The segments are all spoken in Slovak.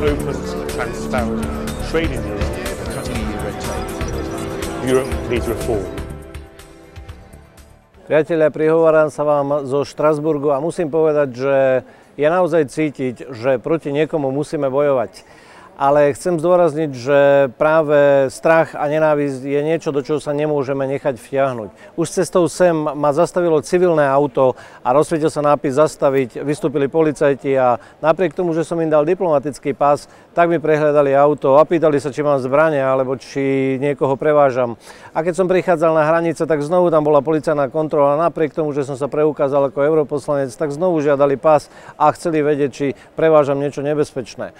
openness and transparent trade in Europe and cutting EU red tape. Europe needs reform. Priatelia, prihováram sa vám zo Štrasburgu a musím povedať, že je naozaj cítiť, že proti niekomu musíme bojovať. Ale chcem zdôrazniť, že práve strach a nenávisť je niečo, do čoho sa nemôžeme nechať vtiahnuť. Už cestou sem ma zastavilo civilné auto a rozsvietil sa nápis zastaviť, vystúpili policajti a napriek tomu, že som im dal diplomatický pás, tak mi prehľadali auto a pýtali sa, či mám zbrane alebo či niekoho prevážam. A keď som prichádzal na hranice, tak znovu tam bola policajná kontrola. Napriek tomu, že som sa preukázal ako europoslanec, tak znovu žiadali pás a chceli vedieť, či prevážam niečo nebezpečné.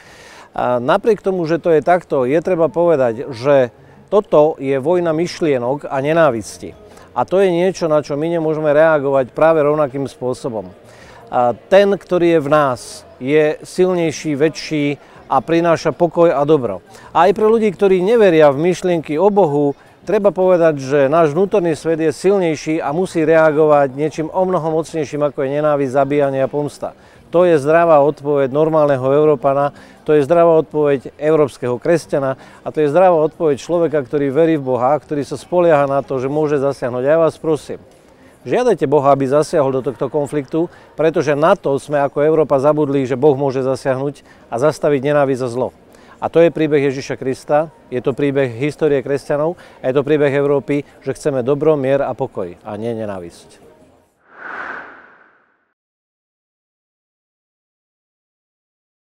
A napriek tomu, že to je takto, je treba povedať, že toto je vojna myšlienok a nenávisti. A to je niečo, na čo my nemôžeme reagovať práve rovnakým spôsobom. A ten, ktorý je v nás, je silnejší, väčší a prináša pokoj a dobro. A aj pre ľudí, ktorí neveria v myšlienky o Bohu, treba povedať, že náš vnútorný svet je silnejší a musí reagovať niečím omnoho mocnejším, ako je nenávisť, zabíjanie a pomsta. To je zdravá odpoveď normálneho Európana, to je zdravá odpoveď európskeho kresťana a to je zdravá odpoveď človeka, ktorý verí v Boha, ktorý sa spolieha na to, že môže zasiahnuť. Ja vás prosím, žiadajte Boha, aby zasiahol do tohto konfliktu, pretože na to sme ako Európa zabudli, že Boh môže zasiahnuť a zastaviť nenávisť a zlo. A to je príbeh Ježiša Krista, je to príbeh histórie kresťanov a je to príbeh Európy, že chceme dobro, mier a pokoj a nie nenávisť.